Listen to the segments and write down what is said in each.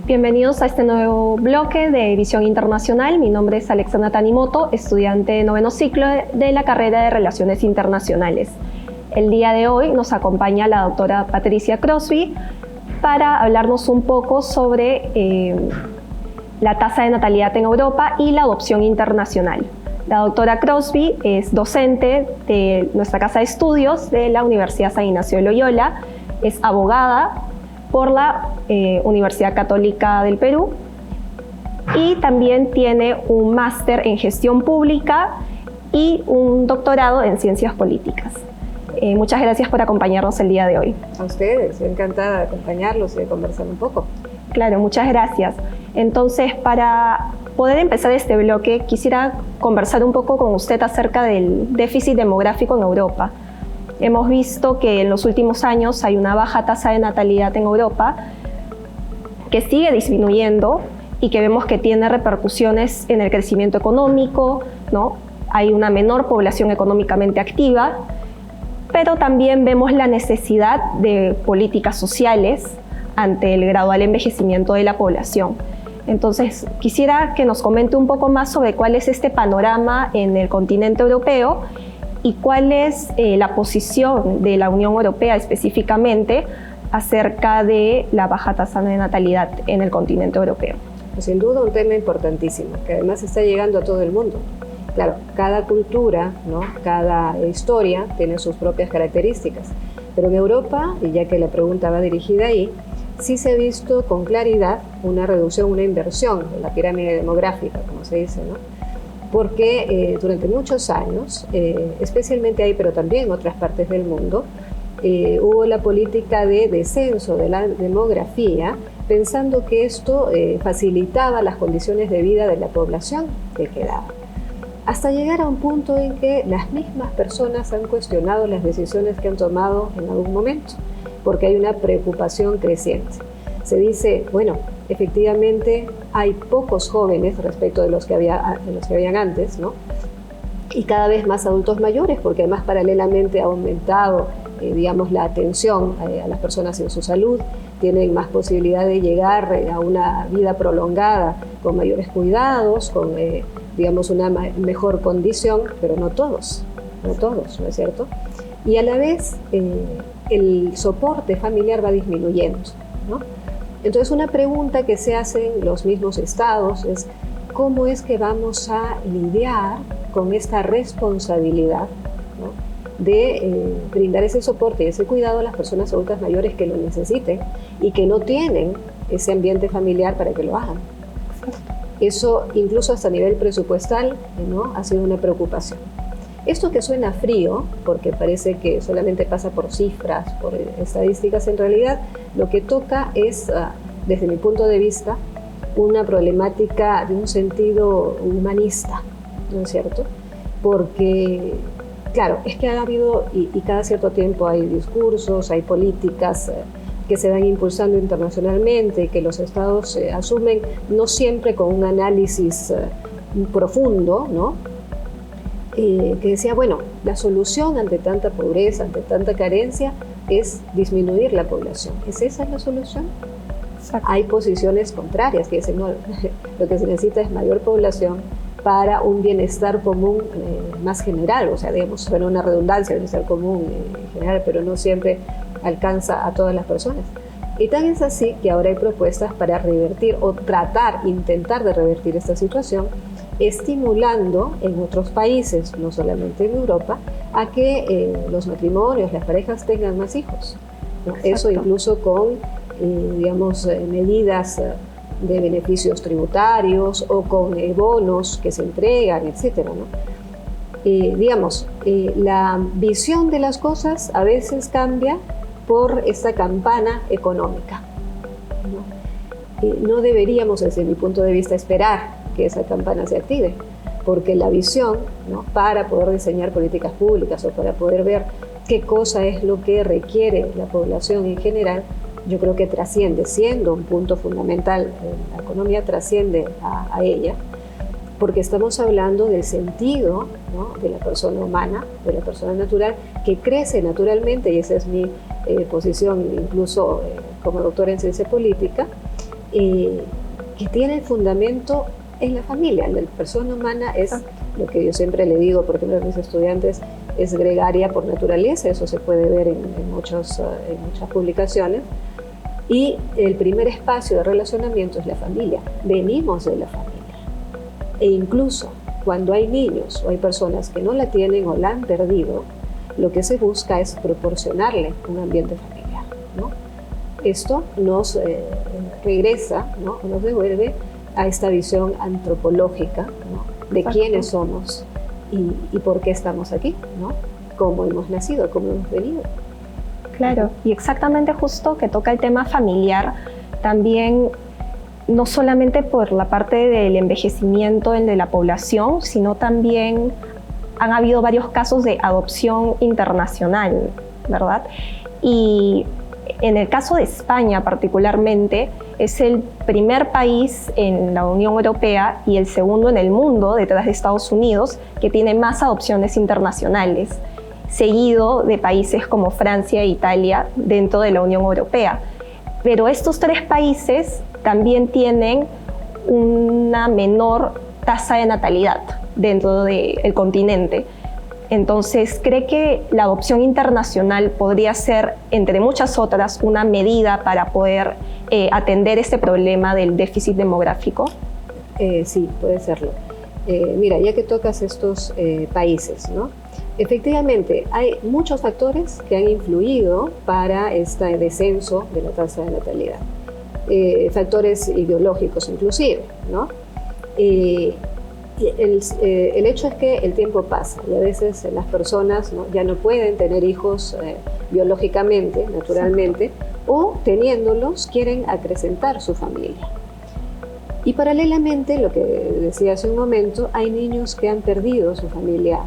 Bienvenidos a este nuevo bloque de Visión Internacional. Mi nombre es Alexandra Tanimoto, estudiante de noveno ciclo de la carrera de Relaciones Internacionales. El día de hoy nos acompaña la doctora Patricia Crosby para hablarnos un poco sobre la tasa de natalidad en Europa y la adopción internacional. La doctora Crosby es docente de nuestra casa de estudios de la Universidad San Ignacio de Loyola, es abogada por la Universidad Católica del Perú y también tiene un máster en gestión pública y un doctorado en ciencias políticas. Muchas gracias por acompañarnos el día de hoy. A ustedes, encantada de acompañarlos y de conversar un poco. Claro, muchas gracias. Entonces, para poder empezar este bloque, quisiera conversar un poco con usted acerca del déficit demográfico en Europa. Hemos visto que en los últimos años hay una baja tasa de natalidad en Europa que sigue disminuyendo y que vemos que tiene repercusiones en el crecimiento económico, ¿no? Hay una menor población económicamente activa, pero también vemos la necesidad de políticas sociales ante el gradual envejecimiento de la población. Entonces, quisiera que nos comente un poco más sobre cuál es este panorama en el continente europeo y cuál es la posición de la Unión Europea específicamente acerca de la baja tasa de natalidad en el continente europeo. Pues sin duda un tema importantísimo, que además está llegando a todo el mundo. Claro, cada cultura, ¿no? Cada historia tiene sus propias características, pero en Europa, y ya que la pregunta va dirigida ahí, sí se ha visto con claridad una reducción, una inversión en la pirámide demográfica, como se dice, ¿no? Porque durante muchos años, especialmente ahí, pero también en otras partes del mundo, hubo la política de descenso de la demografía, pensando que esto facilitaba las condiciones de vida de la población que quedaba. Hasta llegar a un punto en que las mismas personas han cuestionado las decisiones que han tomado en algún momento, porque hay una preocupación creciente. Se dice, bueno, efectivamente hay pocos jóvenes respecto de los que habían antes, ¿no? Y cada vez más adultos mayores, porque además paralelamente ha aumentado, digamos, la atención a las personas en su salud, tienen más posibilidad de llegar a una vida prolongada con mayores cuidados, con, digamos, una mejor condición, pero no todos, ¿no es cierto? Y a la vez el soporte familiar va disminuyendo, ¿no? Entonces una pregunta que se hacen los mismos estados es ¿cómo es que vamos a lidiar con esta responsabilidad, ¿no? de brindar ese soporte y ese cuidado a las personas adultas mayores que lo necesiten y que no tienen ese ambiente familiar para que lo hagan? Eso incluso hasta a nivel presupuestal, ¿no? Ha sido una preocupación. Esto que suena frío, porque parece que solamente pasa por cifras, por estadísticas, en realidad lo que toca es, desde mi punto de vista, una problemática de un sentido humanista, ¿no es cierto? Porque, claro, es que ha habido, y cada cierto tiempo hay discursos, hay políticas que se van impulsando internacionalmente, que los estados asumen, no siempre con un análisis profundo, ¿no? Que decía, bueno, la solución ante tanta pobreza, ante tanta carencia, es disminuir la población. ¿Es esa la solución? Exacto. Hay posiciones contrarias que dicen, no, lo que se necesita es mayor población para un bienestar común más general, o sea, digamos, suena una redundancia, bienestar común en general, pero no siempre alcanza a todas las personas. Y tan es así que ahora hay propuestas para revertir o intentar de revertir esta situación, estimulando en otros países, no solamente en Europa, a que los matrimonios, las parejas tengan más hijos, ¿no? Eso incluso con, digamos, medidas de beneficios tributarios o con bonos que se entregan, etcétera, ¿no? Digamos, la visión de las cosas a veces cambia por esta campana económica, ¿no? No deberíamos, desde mi punto de vista, esperar que esa campana se active, porque la visión, ¿no? Para poder diseñar políticas públicas o para poder ver qué cosa es lo que requiere la población en general, yo creo que trasciende, siendo un punto fundamental, la economía trasciende a ella, porque estamos hablando del sentido, ¿no? De la persona humana, de la persona natural, que crece naturalmente, y esa es mi posición incluso como doctora en ciencia política, que tiene el fundamento en la familia. La persona humana es, lo que yo siempre le digo, por ejemplo a mis estudiantes, es gregaria por naturaleza, eso se puede ver en muchas publicaciones, y el primer espacio de relacionamiento es la familia, venimos de la familia, e incluso cuando hay niños o hay personas que no la tienen o la han perdido, lo que se busca es proporcionarle un ambiente familiar, ¿no? Esto nos regresa, ¿no? Nos devuelve a esta visión antropológica, ¿no? De quiénes somos y por qué estamos aquí, ¿no? Cómo hemos nacido, cómo hemos venido. Claro, y exactamente justo que toca el tema familiar, también no solamente por la parte del envejecimiento de la población, sino también han habido varios casos de adopción internacional, ¿verdad? Y en el caso de España particularmente, es el primer país en la Unión Europea y el segundo en el mundo, detrás de Estados Unidos, que tiene más adopciones internacionales, seguido de países como Francia e Italia dentro de la Unión Europea. Pero estos tres países también tienen una menor tasa de natalidad dentro del continente. Entonces, ¿cree que la adopción internacional podría ser, entre muchas otras, una medida para poder atender este problema del déficit demográfico? Sí, puede serlo. Mira, ya que tocas estos países, ¿no? Efectivamente, hay muchos factores que han influido para este descenso de la tasa de natalidad. Factores ideológicos inclusive, ¿no? El hecho es que el tiempo pasa y a veces las personas, ¿no? Ya no pueden tener hijos biológicamente, naturalmente, o teniéndolos quieren acrecentar su familia. Y paralelamente, lo que decía hace un momento, hay niños que han perdido su familia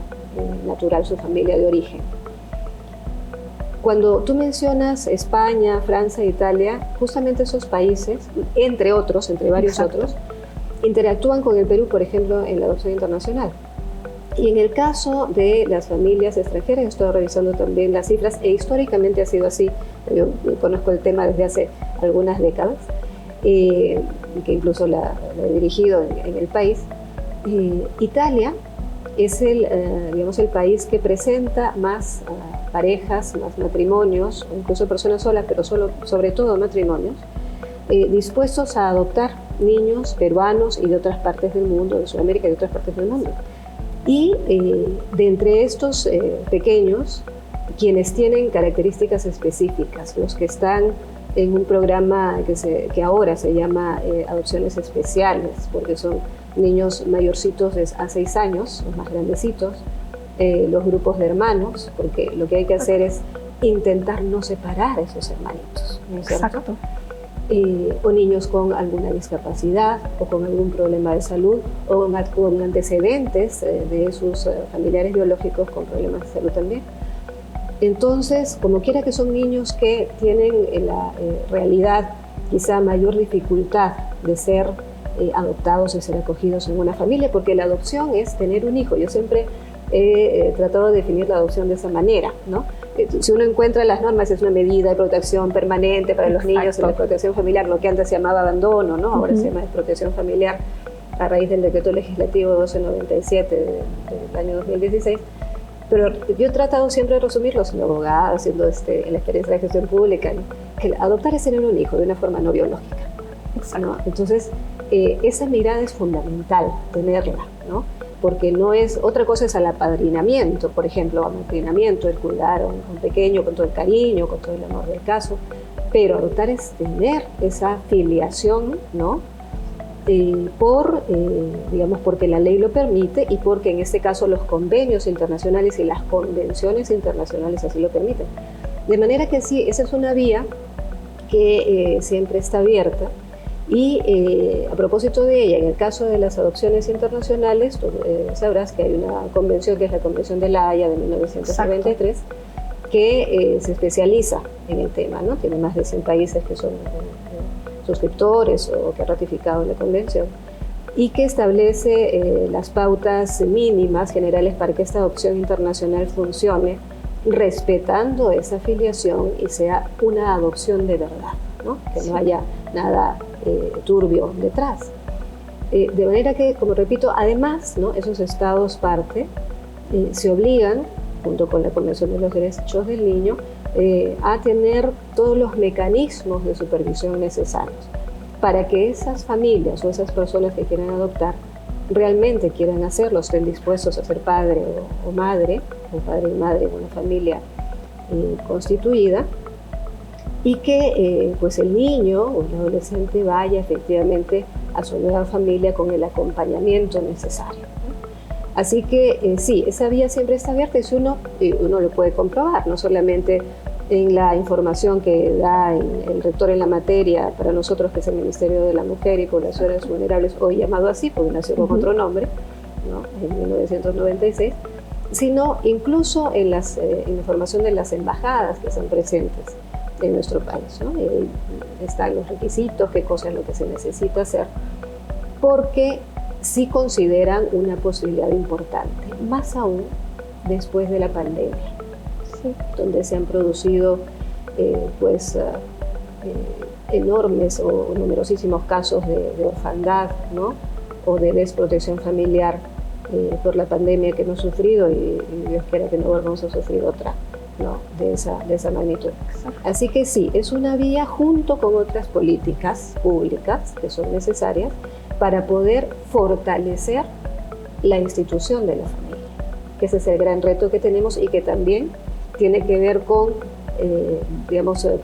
natural, su familia de origen. Cuando tú mencionas España, Francia, Italia, justamente esos países, entre otros, entre varios otros, interactúan con el Perú, por ejemplo, en la adopción internacional. Y en el caso de las familias extranjeras, estoy revisando también las cifras, e históricamente ha sido así, yo conozco el tema desde hace algunas décadas, que incluso la he dirigido en el país. Italia es digamos, el país que presenta más parejas, más matrimonios, o incluso personas solas, pero sobre todo matrimonios, dispuestos a adoptar niños peruanos y de otras partes del mundo, de Sudamérica y de otras partes del mundo. Y de entre estos pequeños, quienes tienen características específicas, los que están en un programa que ahora se llama adopciones especiales, porque son niños mayorcitos a 6 años, los más grandecitos, los grupos de hermanos, porque lo que hay que hacer es intentar no separar a esos hermanitos, ¿no es cierto? Exacto. O niños con alguna discapacidad o con algún problema de salud o con antecedentes de sus familiares biológicos con problemas de salud también. Entonces, como quiera que son niños que tienen en la realidad quizá mayor dificultad de ser adoptados y ser acogidos en una familia, porque la adopción es tener un hijo. Yo siempre he tratado de definir la adopción de esa manera, ¿no? Si uno encuentra las normas, es una medida de protección permanente para los niños en la protección familiar, lo que antes se llamaba abandono, ¿no? Ahora se llama protección familiar a raíz del decreto legislativo 1297 del año 2016. Pero yo he tratado siempre de resumirlo siendo abogada, siendo en la experiencia de gestión pública, ¿no? Que adoptar es tener un hijo de una forma no biológica, ¿no? Entonces, esa mirada es fundamental, tenerla, ¿no? Porque no es, otra cosa es al apadrinamiento, por ejemplo, apadrinamiento, el cuidar a un pequeño con todo el cariño, con todo el amor del caso, pero adoptar es tener esa filiación, ¿no? Digamos, porque la ley lo permite y porque en este caso los convenios internacionales y las convenciones internacionales así lo permiten. De manera que sí, esa es una vía que siempre está abierta. Y a propósito de ella, en el caso de las adopciones internacionales, tú sabrás que hay una convención que es la Convención de La Haya de 1993, que se especializa en el tema, ¿no? Tiene más de 100 países que son suscriptores o que han ratificado la convención, y que establece las pautas mínimas generales para que esta adopción internacional funcione, respetando esa filiación y sea una adopción de verdad, ¿no? Que no haya nada turbio detrás. De manera que, como repito, además, ¿no?, esos estados parte se obligan, junto con la Convención de los Derechos del Niño, a tener todos los mecanismos de supervisión necesarios para que esas familias o esas personas que quieran adoptar realmente quieran hacerlo, estén dispuestos a ser padre o madre, o padre y madre en una familia constituida, y que pues el niño o el adolescente vaya efectivamente a su nueva familia con el acompañamiento necesario, ¿no? Así que sí, esa vía siempre está abierta y uno lo puede comprobar, no solamente en la información que da el rector en la materia para nosotros, que es el Ministerio de la Mujer y Poblaciones Vulnerables, hoy llamado así porque nació con otro nombre, ¿no?, en 1996, sino incluso en la información de las embajadas que están presentes en nuestro país, ¿no? Están los requisitos, qué cosa es lo que se necesita hacer, porque sí consideran una posibilidad importante, más aún después de la pandemia, ¿sí?, donde se han producido enormes o numerosísimos casos de orfandad, ¿no?, o de desprotección familiar por la pandemia que hemos sufrido, y Dios quiera que no volvamos a sufrir otra, ¿no?, de esa magnitud. Así que sí, es una vía junto con otras políticas públicas que son necesarias para poder fortalecer la institución de la familia, que ese es el gran reto que tenemos y que también tiene que ver con,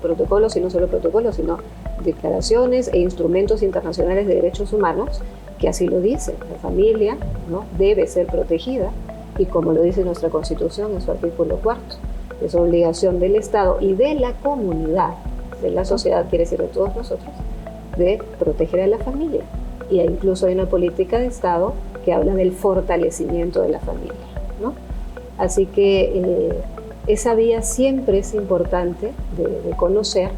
protocolos, y no solo protocolos, sino declaraciones e instrumentos internacionales de derechos humanos que así lo dicen. La familia, ¿no?, debe ser protegida, y como lo dice nuestra Constitución en su artículo 4, es obligación del Estado y de la comunidad, de la sociedad, quiere decir de todos nosotros, de proteger a la familia. Y incluso hay una política de Estado que habla del fortalecimiento de la familia, ¿no? Así que esa vía siempre es importante de conocer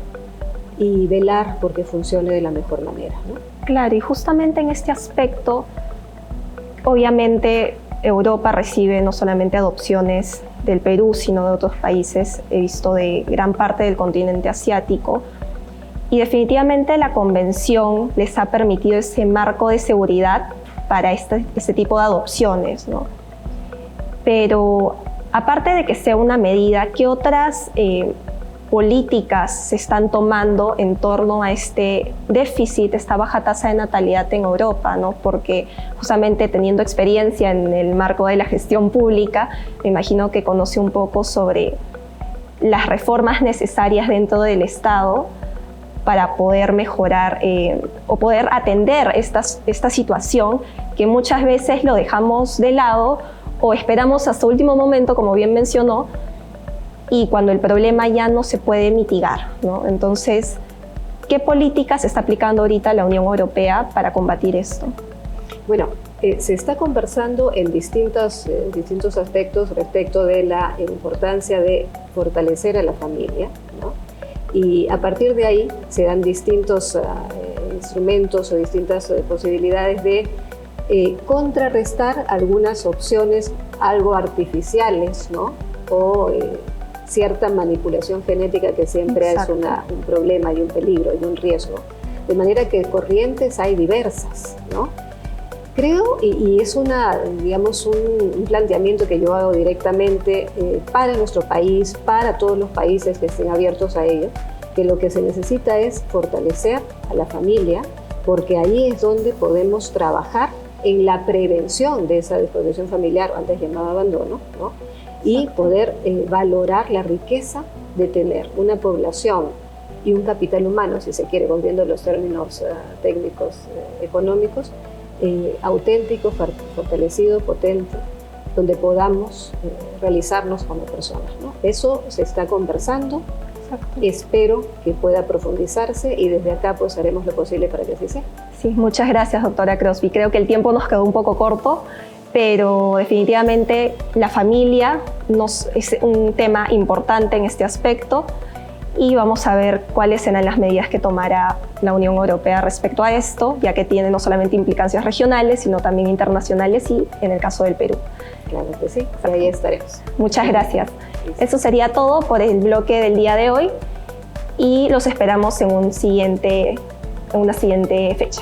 y velar porque funcione de la mejor manera, ¿no? Claro, y justamente en este aspecto, obviamente Europa recibe no solamente adopciones del Perú, sino de otros países, he visto de gran parte del continente asiático, y definitivamente la convención les ha permitido ese marco de seguridad para este tipo de adopciones, ¿no? Pero aparte de que sea una medida, ¿qué otras políticas se están tomando en torno a este déficit, esta baja tasa de natalidad en Europa, ¿no? Porque justamente teniendo experiencia en el marco de la gestión pública, me imagino que conoce un poco sobre las reformas necesarias dentro del Estado para poder mejorar o poder atender esta situación que muchas veces lo dejamos de lado o esperamos hasta último momento, como bien mencionó, y cuando el problema ya no se puede mitigar, ¿no? Entonces, ¿qué políticas se está aplicando ahorita la Unión Europea para combatir esto? Bueno, se está conversando en distintos aspectos respecto de la importancia de fortalecer a la familia, ¿no? Y a partir de ahí se dan distintos instrumentos o distintas posibilidades de contrarrestar algunas opciones algo artificiales, ¿no? O cierta manipulación genética que siempre es un problema y un peligro y un riesgo. De manera que corrientes hay diversas, ¿no? Creo, y es un planteamiento que yo hago directamente para nuestro país, para todos los países que estén abiertos a ello, que lo que se necesita es fortalecer a la familia, porque ahí es donde podemos trabajar en la prevención de esa desprotección familiar, antes llamada abandono, ¿no? Y poder valorar la riqueza de tener una población y un capital humano, si se quiere, volviendo a los términos técnicos económicos, auténtico, fortalecido, potente, donde podamos realizarnos como personas, ¿no? Eso se está conversando. Exacto. Espero que pueda profundizarse y desde acá pues haremos lo posible para que así sea. Sí, muchas gracias, doctora Crosby. Creo que el tiempo nos quedó un poco corto, pero definitivamente la familia es un tema importante en este aspecto y vamos a ver cuáles serán las medidas que tomará la Unión Europea respecto a esto, ya que tiene no solamente implicancias regionales, sino también internacionales y en el caso del Perú. Claro que sí, ahí estaremos. Muchas gracias. Eso sería todo por el bloque del día de hoy y los esperamos en un siguiente en una siguiente fecha.